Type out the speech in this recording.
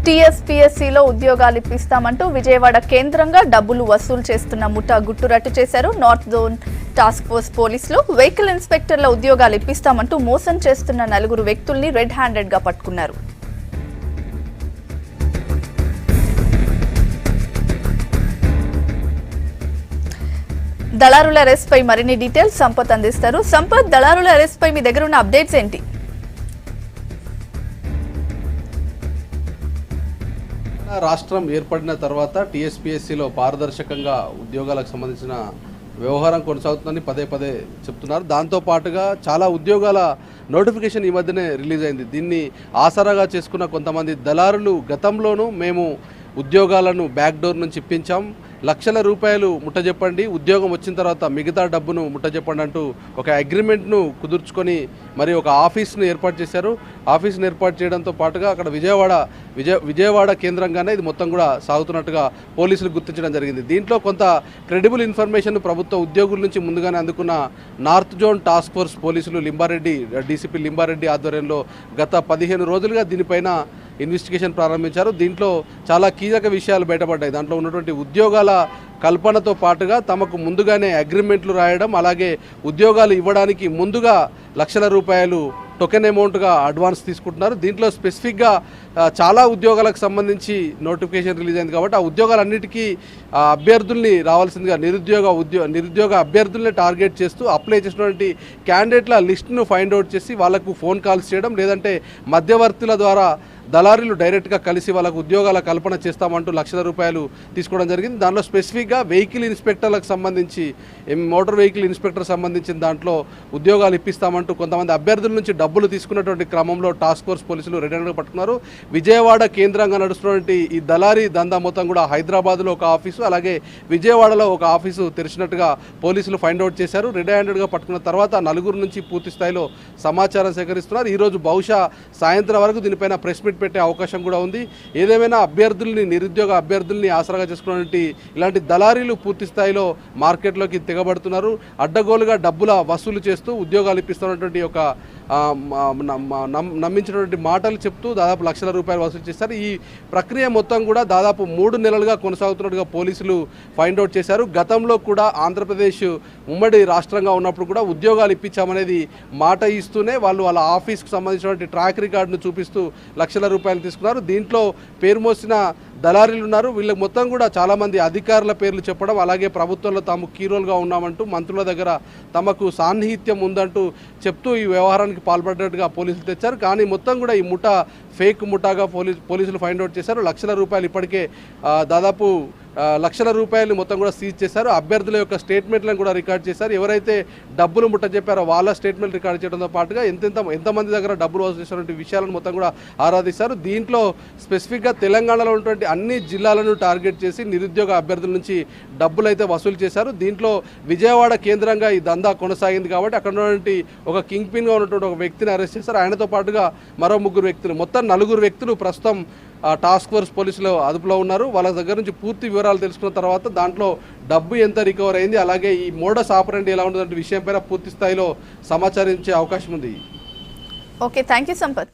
టీఎస్పీఎస్సీలో ఉద్యోగాలు ఇప్పిస్తామంటూ విజయవాడ కేంద్రంగా డబ్బులు వసూలు చేస్తున్న ముఠా గుట్టురట్టు చేశారు. నార్త్ జోన్ టాస్క్ ఫోర్స్ పోలీసులు వెహికల్ ఇన్స్పెక్టర్ల ఉద్యోగాలు ఇప్పిస్తామంటూ మోసం చేస్తున్న 4 వ్యక్తుల్ని రెడ్ హ్యాండెడ్ గా పట్టుకున్నారు. దళారుల అరెస్ట్ పై మరిన్ని డీటెయిల్స్ సంపత్ అందిస్తారు. సంపత్, దళారుల అరెస్ట్ పై మీ దగ్గర ఉన్న అప్డేట్స్ ఏంటి? రాష్ట్రం ఏర్పడిన తర్వాత టీఎస్పీఎస్సీలో పారదర్శకంగా ఉద్యోగాలకు సంబంధించిన వ్యవహారం కొనసాగుతుందని పదే చెప్తున్నారు. దాంతోపాటుగా చాలా ఉద్యోగాల నోటిఫికేషన్ ఈ మధ్యనే రిలీజ్ అయింది. దీన్ని ఆసరాగా చేసుకున్న కొంతమంది దళారులు గతంలోనూ మేము ఉద్యోగాలను బ్యాక్డోర్ నుంచి ఇప్పించాం, లక్షల రూపాయలు ముట్టజెప్పండి, ఉద్యోగం వచ్చిన తర్వాత మిగతా డబ్బును ముట్టజెప్పండి అంటూ ఒక అగ్రిమెంట్ను కుదుర్చుకొని మరి ఒక ఆఫీస్ను ఏర్పాటు చేశారు. ఆఫీస్ను ఏర్పాటు చేయడంతో పాటుగా అక్కడ విజయవాడ కేంద్రంగానే ఇది మొత్తం కూడా సాగుతున్నట్టుగా పోలీసులు గుర్తించడం జరిగింది. దీంట్లో కొంత క్రెడిబుల్ ఇన్ఫర్మేషన్ ప్రభుత్వ ఉద్యోగుల నుంచి ముందుగానే అందుకున్న నార్త్ జోన్ టాస్క్ ఫోర్స్ పోలీసులు డీసీపీ లింబారెడ్డి ఆధ్వర్యంలో గత 15 రోజులుగా దీనిపైన ఇన్వెస్టిగేషన్ ప్రారంభించారు. దీంట్లో చాలా కీలక విషయాలు బయటపడ్డాయి. దాంట్లో ఉన్నటువంటి ఉద్యోగాల కల్పనతో పాటుగా తమకు ముందుగానే అగ్రిమెంట్లు రాయడం, అలాగే ఉద్యోగాలు ఇవ్వడానికి ముందుగా లక్షల రూపాయలు టోకెన్ అమౌంట్గా అడ్వాన్స్ తీసుకుంటున్నారు. దీంట్లో స్పెసిఫిక్గా చాలా ఉద్యోగాలకు సంబంధించి నోటిఫికేషన్ రిలీజ్ అయింది కాబట్టి ఆ ఉద్యోగాలన్నిటికీ అభ్యర్థుల్ని రావాల్సిందిగా నిరుద్యోగ అభ్యర్థుల్ని టార్గెట్ చేస్తూ అప్లై చేసినటువంటి క్యాండిడేట్ల లిస్టును ఫైండ్ అవుట్ చేసి వాళ్ళకు ఫోన్ కాల్స్ చేయడం, లేదంటే మధ్యవర్తుల ద్వారా దళారీలు డైరెక్ట్గా కలిసి వాళ్ళకు ఉద్యోగాల కల్పన చేస్తామంటూ లక్షల రూపాయలు తీసుకోవడం జరిగింది. దాంట్లో స్పెసిఫిక్గా వెహికల్ ఇన్స్పెక్టర్లకు సంబంధించి మోటార్ వెహికల్ ఇన్స్పెక్టర్ సంబంధించిన దాంట్లో ఉద్యోగాలు ఇప్పిస్తామంటూ కొంతమంది అభ్యర్థుల నుంచి డబ్బులు తీసుకున్నటువంటి క్రమంలో టాస్క్ ఫోర్స్ పోలీసులు రెడ్ హ్యాండెడ్గా పట్టుకున్నారు. విజయవాడ కేంద్రంగా నడుస్తున్నటువంటి ఈ దళారీ దందా మొత్తం కూడా హైదరాబాద్లో ఒక ఆఫీసు, అలాగే విజయవాడలో ఒక ఆఫీసు తెరిచినట్టుగా పోలీసులు ఫైండ్ అవుట్ చేశారు. రెడ్ హ్యాండెడ్గా పట్టుకున్న తర్వాత 4 నుంచి పూర్తి స్థాయిలో సమాచారం సేకరిస్తున్నారు. ఈరోజు బహుశా సాయంత్రం వరకు దీనిపైన ప్రెస్ మీట్ పెట్టే అవకాశం కూడా ఉంది. ఏదేమైనా నిరుద్యోగ అభ్యర్థుల్ని ఆసరాగా చేసుకున్నటువంటి ఇలాంటి దళారీలు పూర్తి స్థాయిలో మార్కెట్లోకి దిగబడుతున్నారు. అడ్డగోలుగా డబ్బుల వసూలు చేస్తూ ఉద్యోగాలు ఇప్పిస్తున్నటువంటి ఒక నమ్మించినటువంటి మాటలు చెప్తూ దాదాపు లక్షల రూపాయలు వసూలు చేశారు. ఈ ప్రక్రియ మొత్తం కూడా దాదాపు 3 నెలలుగా కొనసాగుతున్నట్టుగా పోలీసులు ఫైండ్ అవుట్ చేశారు. గతంలో కూడా ఆంధ్రప్రదేశ్ ఉమ్మడి రాష్ట్రంగా ఉన్నప్పుడు కూడా ఉద్యోగాలు ఇప్పించామనేది మాట ఇస్తూనే వాళ్ళు వాళ్ళ ఆఫీస్కు సంబంధించినటువంటి ట్రాక్ రికార్డును చూపిస్తూ లక్షల రూపాయలు తీసుకున్నారు. దీంట్లో పేరు మోసిన దళారీలు ఉన్నారు. వీళ్ళకి మొత్తం కూడా చాలామంది అధికారుల పేర్లు చెప్పడం, అలాగే ప్రభుత్వంలో తాము కీరోల్గా ఉన్నామంటూ మంత్రుల దగ్గర తమకు సాన్నిహిత్యం ఉందంటూ చెప్తూ ఈ వ్యవహారానికి పాల్పడ్డట్టుగా పోలీసులు తెచ్చారు. కానీ మొత్తం కూడా ఈ ముఠా ఫేక్ ముఠాగా పోలీసులు ఫైండ్ అవుట్ చేశారు. లక్షల రూపాయలు ఇప్పటికే దాదాపు లక్షల రూపాయలు మొత్తం కూడా సీజ్ చేశారు. అభ్యర్థుల యొక్క స్టేట్మెంట్లను కూడా రికార్డ్ చేశారు. ఎవరైతే డబ్బులు ముట్ట చెప్పారో వాళ్ళ స్టేట్మెంట్ రికార్డ్ చేయడంతో పాటుగా ఎంతమంది దగ్గర డబ్బులు వసూలు చేసినటువంటి విషయాలను మొత్తం కూడా ఆరాధిస్తారు. దీంట్లో స్పెసిఫిక్గా తెలంగాణలో ఉన్నటువంటి అన్ని జిల్లాలను టార్గెట్ చేసి నిరుద్యోగ అభ్యర్థుల నుంచి డబ్బులు అయితే వసూలు చేశారు. దీంట్లో విజయవాడ కేంద్రంగా ఈ దందా కొనసాగింది కాబట్టి అక్కడ ఉన్నటువంటి ఒక కింగ్ పిన్గా ఉన్నటువంటి ఒక వ్యక్తిని అరెస్ట్ చేశారు. ఆయనతో పాటుగా మరో 3 వ్యక్తులు, మొత్తం 4 వ్యక్తులు ప్రస్తుతం టాస్క్ ఫోర్స్ పోలీసులు అదుపులో ఉన్నారు. వాళ్ళ దగ్గర నుంచి పూర్తి వివరాలు తెలుసుకున్న తర్వాత దాంట్లో డబ్బు ఎంత రికవర్ అయింది, అలాగే ఈ మోడస్ ఆపరెండి ఎలా ఉంటుందంటే విషయంపైన పూర్తి స్థాయిలో సమాచారం ఇచ్చే అవకాశం ఉంది. Okay, thank you Sampath.